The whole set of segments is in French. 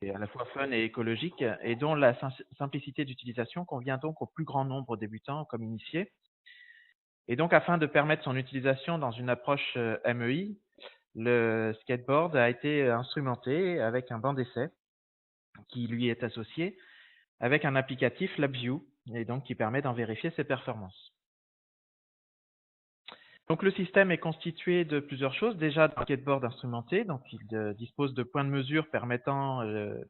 est à la fois fun et écologique, et dont la simplicité d'utilisation convient donc au plus grand nombre de débutants comme initiés. Et donc, afin de permettre son utilisation dans une approche MEI, le skateboard a été instrumenté avec un banc d'essai qui lui est associé avec un applicatif LabVIEW, et donc qui permet d'en vérifier ses performances. Donc le système est constitué de plusieurs choses. Déjà, d'un skateboard instrumenté, donc il dispose de points de mesure permettant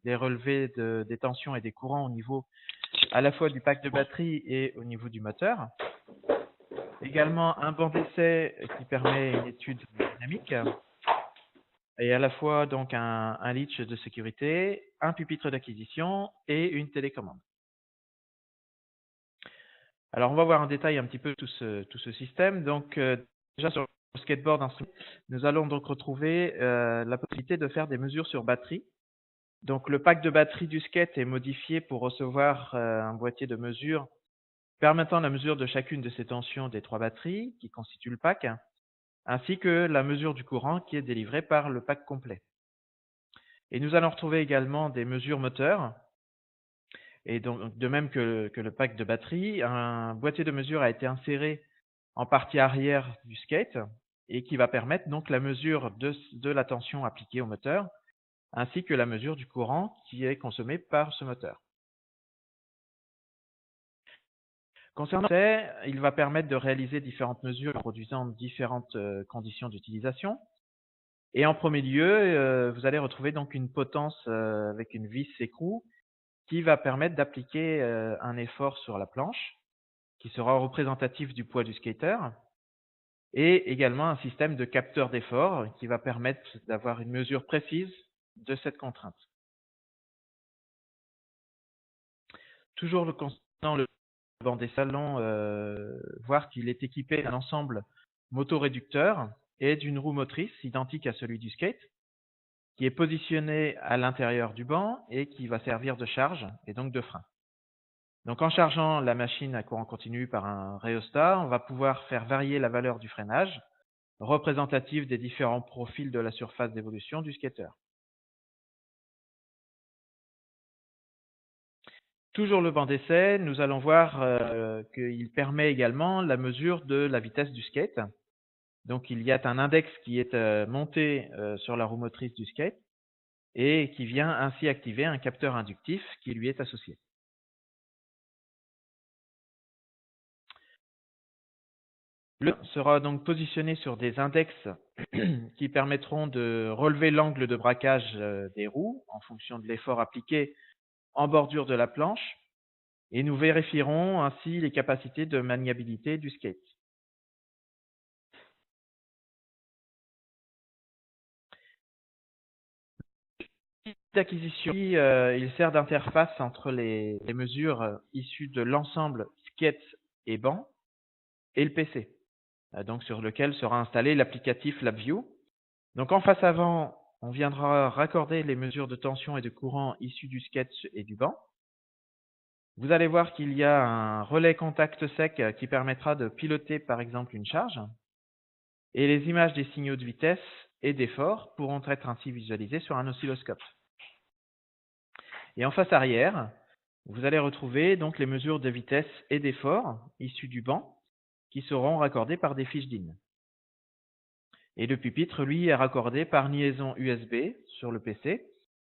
des relevés des tensions et des courants au niveau à la fois du pack de batterie et au niveau du moteur. Également un banc d'essai qui permet une étude dynamique, et à la fois donc un latch de sécurité, un pupitre d'acquisition et une télécommande. Alors on va voir en détail un petit peu tout ce système. Donc déjà sur le skateboard instrumenté, nous allons donc retrouver la possibilité de faire des mesures sur batterie. Donc le pack de batterie du skate est modifié pour recevoir un boîtier de mesure permettant la mesure de chacune de ces tensions des 3 batteries qui constituent le pack, ainsi que la mesure du courant qui est délivrée par le pack complet. Et nous allons retrouver également des mesures moteurs. Et donc, de même que le pack de batterie, un boîtier de mesure a été inséré en partie arrière du skate et qui va permettre donc la mesure de la tension appliquée au moteur, ainsi que la mesure du courant qui est consommé par ce moteur. Concernant l'essai, il va permettre de réaliser différentes mesures produisant différentes conditions d'utilisation. Et en premier lieu, vous allez retrouver donc une potence avec une vis écrou qui va permettre d'appliquer un effort sur la planche qui sera représentatif du poids du skater, et également un système de capteur d'effort qui va permettre d'avoir une mesure précise de cette contrainte. Toujours concernant le banc des salons, voir qu'il est équipé d'un ensemble motoréducteur et d'une roue motrice identique à celui du skate, qui est positionné à l'intérieur du banc et qui va servir de charge et donc de frein. Donc en chargeant la machine à courant continu par un rhéostat, on va pouvoir faire varier la valeur du freinage, représentative des différents profils de la surface d'évolution du skater. Toujours le banc d'essai, nous allons voir qu'il permet également la mesure de la vitesse du skate. Donc il y a un index qui est monté sur la roue motrice du skate et qui vient ainsi activer un capteur inductif qui lui est associé. Le sera donc positionné sur des index qui permettront de relever l'angle de braquage des roues en fonction de l'effort appliqué en bordure de la planche, et nous vérifierons ainsi les capacités de maniabilité du skate. D'acquisition, il sert d'interface entre les mesures issues de l'ensemble skate et banc et le PC, donc sur lequel sera installé l'applicatif LabVIEW. Donc en face avant, on viendra raccorder les mesures de tension et de courant issues du skate et du banc. Vous allez voir qu'il y a un relais contact sec qui permettra de piloter par exemple une charge. Et les images des signaux de vitesse et d'effort pourront être ainsi visualisées sur un oscilloscope. Et en face arrière, vous allez retrouver donc les mesures de vitesse et d'effort issues du banc qui seront raccordées par des fiches DIN. Et le pupitre, lui, est raccordé par liaison USB sur le PC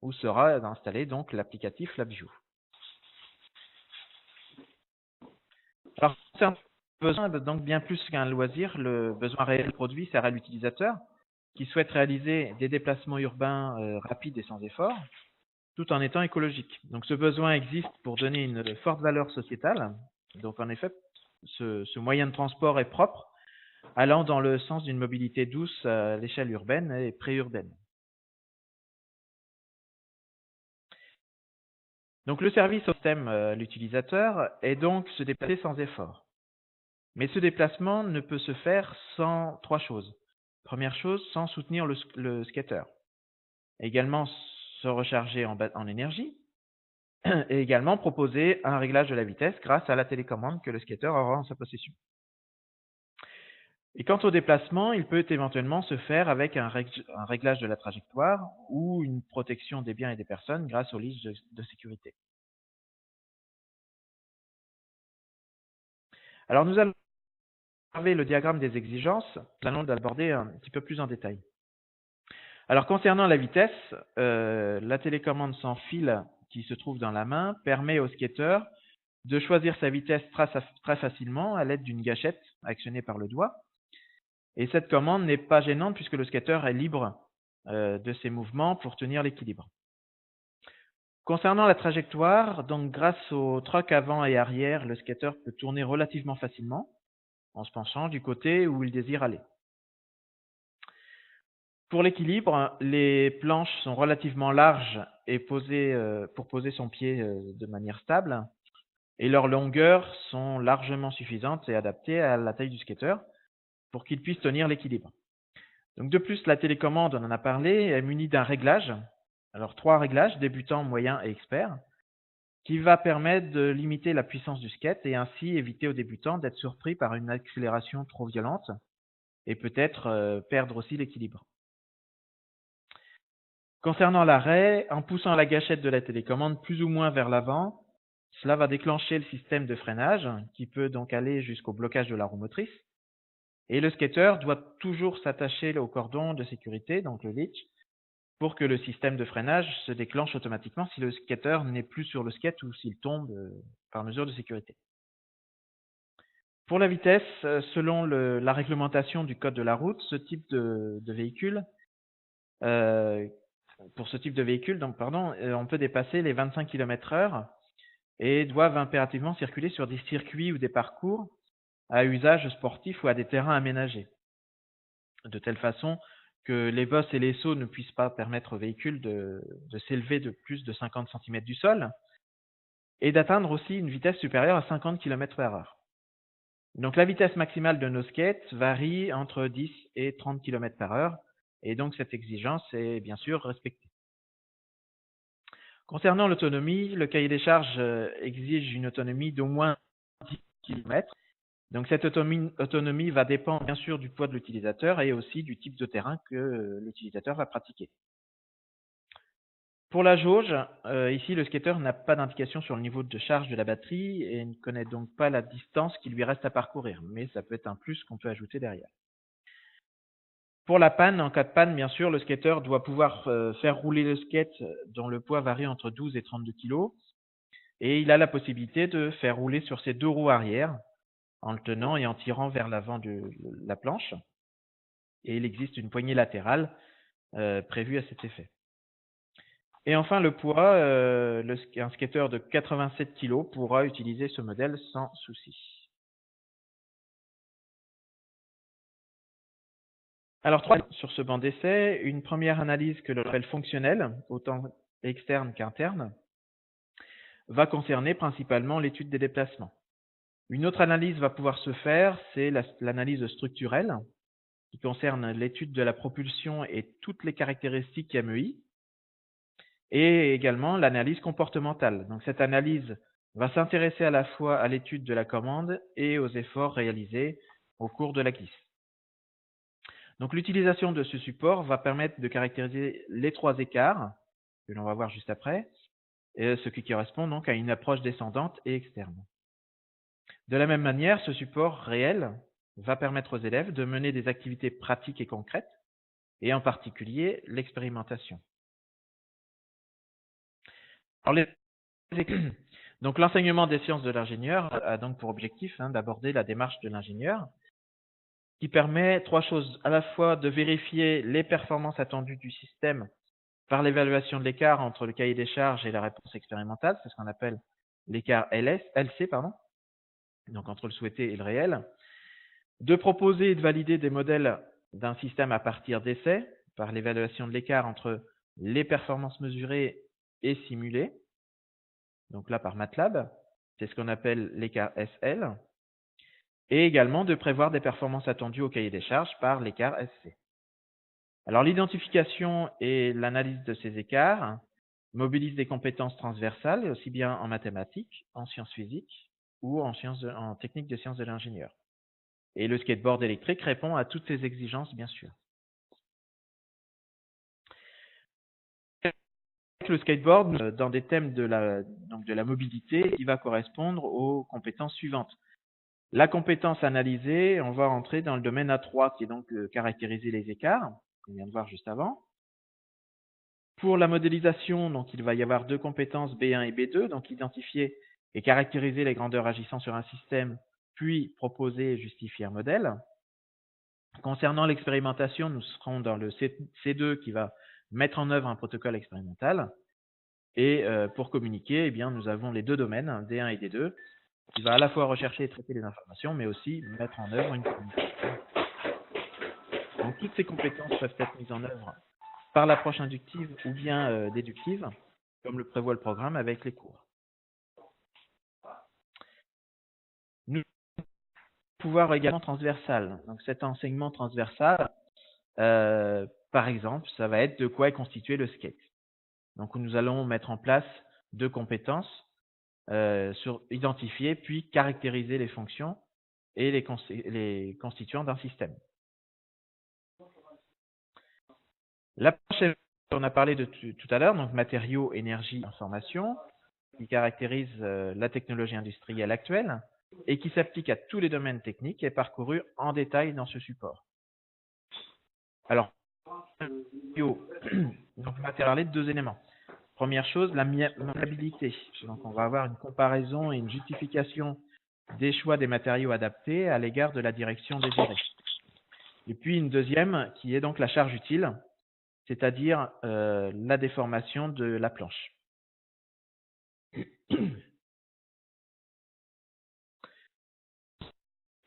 où sera installé donc l'applicatif LabVIEW. Alors, concernant le besoin, donc bien plus qu'un loisir, le besoin réel produit sert à l'utilisateur qui souhaite réaliser des déplacements urbains rapides et sans effort, tout en étant écologique. Donc ce besoin existe pour donner une forte valeur sociétale. Donc en effet, ce moyen de transport est propre, allant dans le sens d'une mobilité douce à l'échelle urbaine et préurbaine. Donc le service au système l'utilisateur est donc se déplacer sans effort. Mais ce déplacement ne peut se faire sans 3 choses. Première chose, sans soutenir le skater. Également se recharger en énergie, et également proposer un réglage de la vitesse grâce à la télécommande que le skater aura en sa possession. Et quant au déplacement, il peut éventuellement se faire avec un réglage de la trajectoire ou une protection des biens et des personnes grâce aux liges de sécurité. Alors nous allons observer le diagramme des exigences, nous allons l'aborder un petit peu plus en détail. Alors concernant la vitesse, la télécommande sans fil qui se trouve dans la main permet au skater de choisir sa vitesse très facilement à l'aide d'une gâchette actionnée par le doigt. Et cette commande n'est pas gênante puisque le skater est libre de ses mouvements pour tenir l'équilibre. Concernant la trajectoire, donc grâce au troc avant et arrière, le skater peut tourner relativement facilement en se penchant du côté où il désire aller. Pour l'équilibre, les planches sont relativement larges et posées pour poser son pied de manière stable, et leurs longueurs sont largement suffisantes et adaptées à la taille du skater pour qu'il puisse tenir l'équilibre. Donc de plus, la télécommande, on en a parlé, est munie d'un réglage, alors 3 réglages, débutant, moyen et expert, qui va permettre de limiter la puissance du skate et ainsi éviter aux débutants d'être surpris par une accélération trop violente et peut-être perdre aussi l'équilibre. Concernant l'arrêt, en poussant la gâchette de la télécommande plus ou moins vers l'avant, cela va déclencher le système de freinage qui peut donc aller jusqu'au blocage de la roue motrice. Et le skater doit toujours s'attacher au cordon de sécurité, donc le leash, pour que le système de freinage se déclenche automatiquement si le skater n'est plus sur le skate ou s'il tombe par mesure de sécurité. Pour la vitesse, selon la réglementation du code de la route, ce type de véhicule, on peut dépasser les 25 km/h et doivent impérativement circuler sur des circuits ou des parcours à usage sportif ou à des terrains aménagés, de telle façon que les bosses et les sauts ne puissent pas permettre au véhicule de s'élever de plus de 50 cm du sol et d'atteindre aussi une vitesse supérieure à 50 km/h. Donc la vitesse maximale de nos skates varie entre 10 et 30 km/h et donc cette exigence est bien sûr respectée. Concernant l'autonomie, le cahier des charges exige une autonomie d'au moins 10 km. Donc cette autonomie va dépendre bien sûr du poids de l'utilisateur et aussi du type de terrain que l'utilisateur va pratiquer. Pour la jauge, ici le skater n'a pas d'indication sur le niveau de charge de la batterie et ne connaît donc pas la distance qui lui reste à parcourir, mais ça peut être un plus qu'on peut ajouter derrière. Pour la panne, en cas de panne, bien sûr, le skater doit pouvoir faire rouler le skate dont le poids varie entre 12 et 32 kg et il a la possibilité de faire rouler sur ses 2 roues arrière en le tenant et en tirant vers l'avant de la planche. Et il existe une poignée latérale prévue à cet effet. Et enfin, le poids, un skater de 87 kg pourra utiliser ce modèle sans souci. Alors, 3 sur ce banc d'essai, une première analyse que l'on appelle fonctionnelle, autant externe qu'interne, va concerner principalement l'étude des déplacements. Une autre analyse va pouvoir se faire, c'est l'analyse structurelle, qui concerne l'étude de la propulsion et toutes les caractéristiques MEI, et également l'analyse comportementale. Donc cette analyse va s'intéresser à la fois à l'étude de la commande et aux efforts réalisés au cours de la glisse. Donc l'utilisation de ce support va permettre de caractériser les 3 écarts, que l'on va voir juste après, ce qui correspond donc à une approche descendante et externe. De la même manière, ce support réel va permettre aux élèves de mener des activités pratiques et concrètes, et en particulier l'expérimentation. Alors, donc l'enseignement des sciences de l'ingénieur a donc pour objectif d'aborder la démarche de l'ingénieur, qui permet 3 choses, à la fois de vérifier les performances attendues du système par l'évaluation de l'écart entre le cahier des charges et la réponse expérimentale, c'est ce qu'on appelle l'écart LC, donc entre le souhaité et le réel, de proposer et de valider des modèles d'un système à partir d'essais par l'évaluation de l'écart entre les performances mesurées et simulées, donc là par MATLAB, c'est ce qu'on appelle l'écart SL, et également de prévoir des performances attendues au cahier des charges par l'écart SC. Alors l'identification et l'analyse de ces écarts mobilisent des compétences transversales, aussi bien en mathématiques, en sciences physiques ou en techniques de sciences de l'ingénieur. Et le skateboard électrique répond à toutes ces exigences, bien sûr. Le skateboard, dans des thèmes de la mobilité, il va correspondre aux compétences suivantes. La compétence analysée, on va rentrer dans le domaine A3, qui est donc caractériser les écarts, qu'on vient de voir juste avant. Pour la modélisation, donc il va y avoir deux compétences B1 et B2, donc identifier et caractériser les grandeurs agissant sur un système, puis proposer et justifier un modèle. Concernant l'expérimentation, nous serons dans le C2 qui va mettre en œuvre un protocole expérimental. Et pour communiquer, eh bien, nous avons les deux domaines, D1 et D2, qui va à la fois rechercher et traiter les informations, mais aussi mettre en œuvre une communication. Donc toutes ces compétences peuvent être mises en œuvre par l'approche inductive ou bien déductive, comme le prévoit le programme avec les cours. Nous pouvoir également transversal. Donc cet enseignement transversal, par exemple, ça va être de quoi est constitué le skate. Donc nous allons mettre en place deux compétences sur identifier puis caractériser les fonctions et les constituants d'un système. L'approche, on a parlé de tout à l'heure, donc matériaux, énergie, information, qui caractérise la technologie industrielle actuelle et qui s'applique à tous les domaines techniques, est parcouru en détail dans ce support. Alors, donc on va parler de deux éléments. Première chose, la maniabilité. Donc on va avoir une comparaison et une justification des choix des matériaux adaptés à l'égard de la direction désirée. Et puis une deuxième qui est donc la charge utile, c'est-à-dire la déformation de la planche.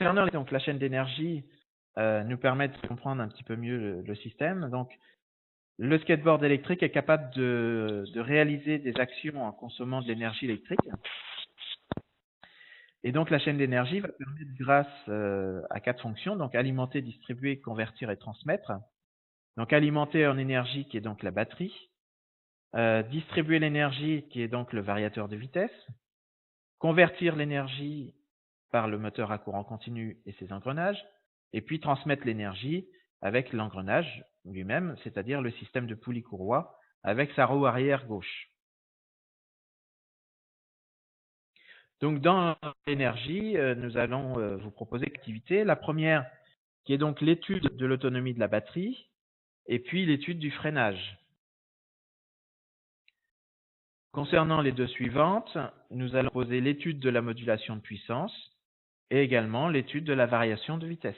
Donc la chaîne d'énergie nous permet de comprendre un petit peu mieux le système. Donc le skateboard électrique est capable de réaliser des actions en consommant de l'énergie électrique. Et donc la chaîne d'énergie va permettre, grâce à quatre fonctions, donc alimenter, distribuer, convertir et transmettre. Donc alimenter en énergie qui est donc la batterie, distribuer l'énergie qui est donc le variateur de vitesse, convertir l'énergie par le moteur à courant continu et ses engrenages, et puis transmettre l'énergie avec l'engrenage lui-même, c'est-à-dire le système de poulie-courroie avec sa roue arrière gauche. Donc dans l'énergie, nous allons vous proposer l'activité. La première qui est donc l'étude de l'autonomie de la batterie et puis l'étude du freinage. Concernant les deux suivantes, nous allons poser l'étude de la modulation de puissance et également l'étude de la variation de vitesse.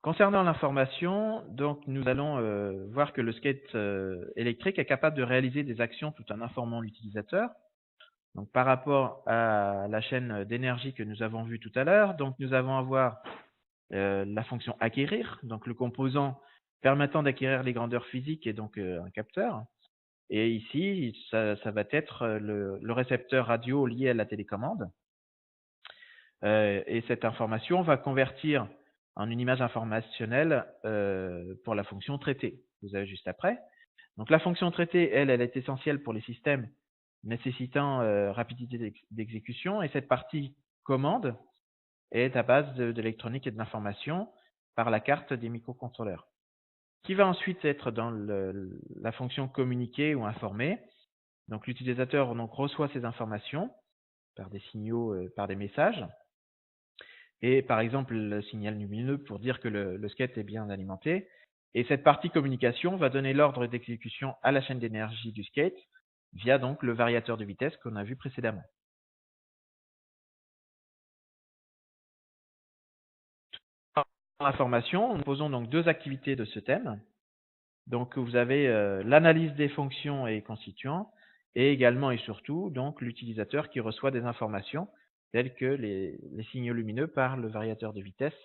Concernant l'information, donc nous allons voir que le skate électrique est capable de réaliser des actions tout en informant l'utilisateur. Donc par rapport à la chaîne d'énergie que nous avons vue tout à l'heure, donc nous allons avoir la fonction acquérir, donc le composant permettant d'acquérir les grandeurs physiques et donc un capteur. Et ici, ça va être le récepteur radio lié à la télécommande. Et cette information va convertir en une image informationnelle pour la fonction traitée. Vous avez juste après. Donc la fonction traitée, elle est essentielle pour les systèmes nécessitant rapidité d'exécution. Et cette partie commande est à base d'électronique et de l'information par la carte des microcontrôleurs, qui va ensuite être dans la fonction communiquer ou informer. Donc l'utilisateur reçoit ces informations par des signaux, par des messages. Et par exemple, le signal lumineux pour dire que le skate est bien alimenté. Et cette partie communication va donner l'ordre d'exécution à la chaîne d'énergie du skate via donc le variateur de vitesse qu'on a vu précédemment. Dans l'information, nous posons donc deux activités de ce thème. Donc vous avez l'analyse des fonctions et constituants et également et surtout donc l'utilisateur qui reçoit des informations telles que les signaux lumineux par le variateur de vitesse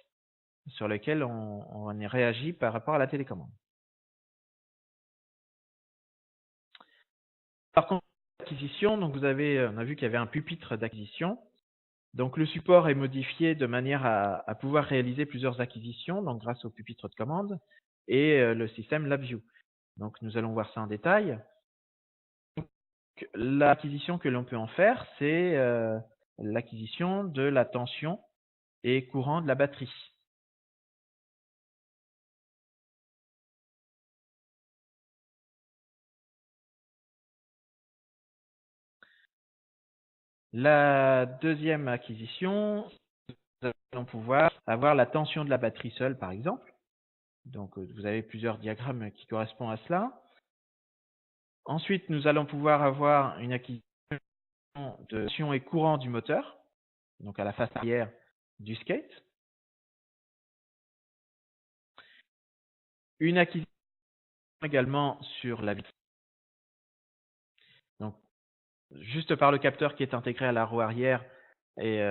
sur lequel on réagit par rapport à la télécommande. Par contre, l'acquisition, donc on a vu qu'il y avait un pupitre d'acquisition. Donc le support est modifié de manière à pouvoir réaliser plusieurs acquisitions, donc grâce au pupitre de commande et le système LabVIEW. Donc nous allons voir ça en détail. l'acquisition que l'on peut en faire, c'est l'acquisition de la tension et courant de la batterie. La deuxième acquisition, nous allons pouvoir avoir la tension de la batterie seule, par exemple. Donc, vous avez plusieurs diagrammes qui correspondent à cela. Ensuite, nous allons pouvoir avoir une acquisition de tension et courant du moteur, donc à la face arrière du skate. Une acquisition également sur la vitesse. Donc, juste par le capteur qui est intégré à la roue arrière et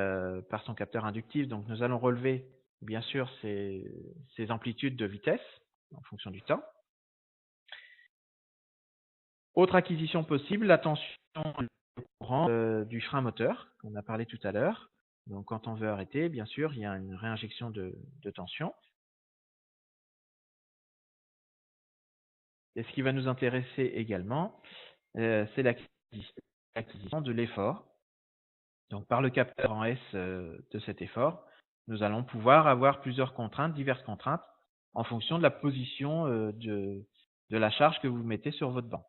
par son capteur inductif. Donc, nous allons relever, bien sûr, ces amplitudes de vitesse en fonction du temps. Autre acquisition possible, la tension et le courant du frein moteur, qu'on a parlé tout à l'heure. Donc, quand on veut arrêter, bien sûr, il y a une réinjection de tension. Et ce qui va nous intéresser également, c'est l'acquisition de l'effort. Donc, par le capteur en S de cet effort, nous allons pouvoir avoir plusieurs contraintes, diverses contraintes, en fonction de la position de la charge que vous mettez sur votre banc.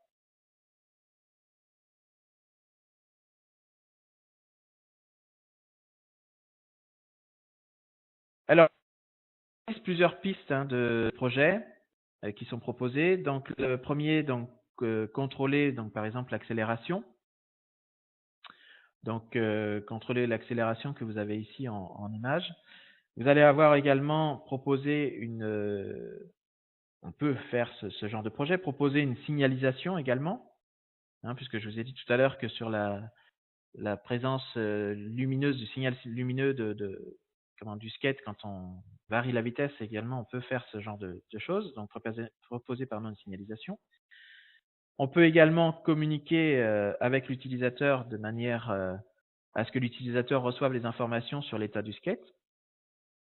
Alors, il y a plusieurs pistes de projets qui sont proposées. Donc, le premier, contrôler, par exemple, l'accélération. Donc, contrôler l'accélération que vous avez ici en image. Vous allez avoir également proposé on peut faire ce genre de projet, proposer une signalisation également, puisque je vous ai dit tout à l'heure que sur la présence lumineuse, du signal lumineux du skate, quand on varie la vitesse également, on peut faire ce genre de choses, donc proposer une signalisation. On peut également communiquer avec l'utilisateur de manière à ce que l'utilisateur reçoive les informations sur l'état du skate,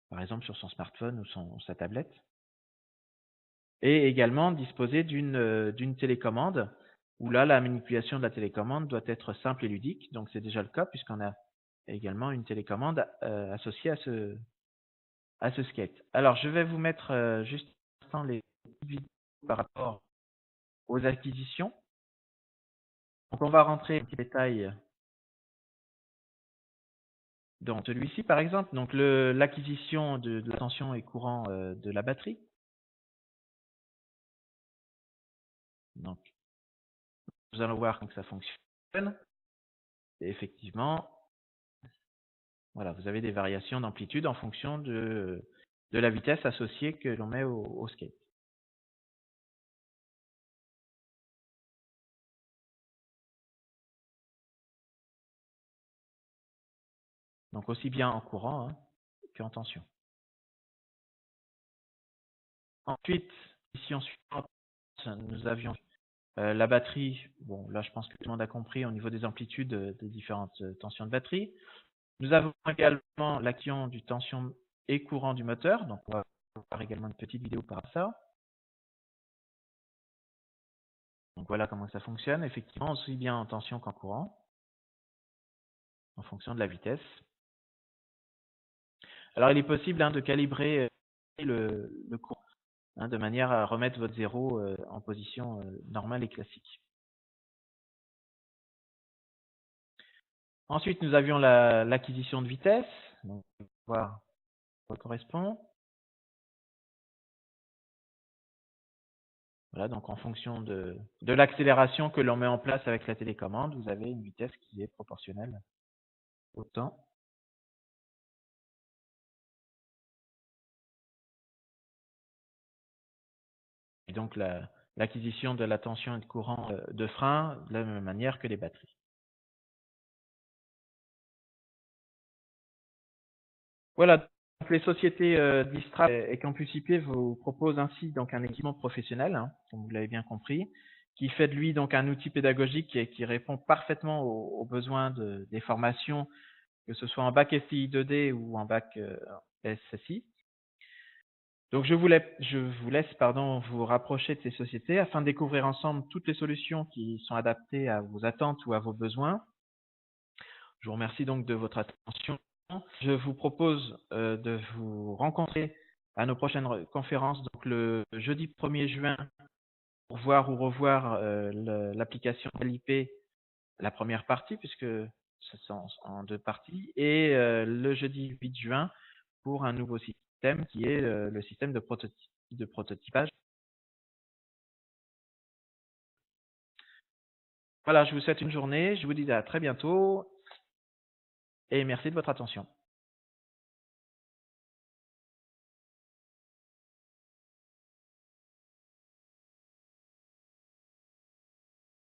par exemple sur son smartphone ou sa tablette. Et également disposer d'une télécommande, où là, la manipulation de la télécommande doit être simple et ludique. Donc, c'est déjà le cas, puisqu'on a également une télécommande associée à ce skate. Alors, je vais vous mettre juste un instant les vidéos par rapport aux acquisitions. Donc, on va rentrer en détail dans celui-ci, par exemple. Donc, l'acquisition de la tension et courant de la batterie. Donc, nous allons voir comment ça fonctionne. Et effectivement, voilà, vous avez des variations d'amplitude en fonction de la vitesse associée que l'on met au skate. Donc aussi bien en courant qu'en tension. Ensuite, ici en suivante, nous avions la batterie. Bon, là je pense que tout le monde a compris au niveau des amplitudes des différentes tensions de batterie. Nous avons également l'action du tension et courant du moteur. Donc on va voir également une petite vidéo par rapport à ça. Donc voilà comment ça fonctionne. Effectivement, aussi bien en tension qu'en courant, en fonction de la vitesse. Alors, il est possible de calibrer le courant de manière à remettre votre zéro en position normale et classique. Ensuite, nous avions l'acquisition de vitesse. Donc, on va voir à quoi ça correspond. Voilà, donc en fonction de l'accélération que l'on met en place avec la télécommande, vous avez une vitesse qui est proportionnelle au temps. Et donc, l'acquisition de la tension et de courant de frein de la même manière que les batteries. Voilà, donc les sociétés Distrap et Campus IP vous proposent ainsi donc un équipement professionnel, comme vous l'avez bien compris, qui fait de lui donc un outil pédagogique qui répond parfaitement aux besoins des formations, que ce soit en bac STI 2D ou en bac SSI. Donc, je vous laisse vous rapprocher de ces sociétés afin de découvrir ensemble toutes les solutions qui sont adaptées à vos attentes ou à vos besoins. Je vous remercie donc de votre attention. Je vous propose de vous rencontrer à nos prochaines conférences, donc le jeudi 1er juin, pour voir ou revoir l'application LIP, la première partie, puisque ce sont en deux parties, et le jeudi 8 juin pour un nouveau système qui est le système de prototypage. Voilà, je vous souhaite une journée, je vous dis à très bientôt et merci de votre attention.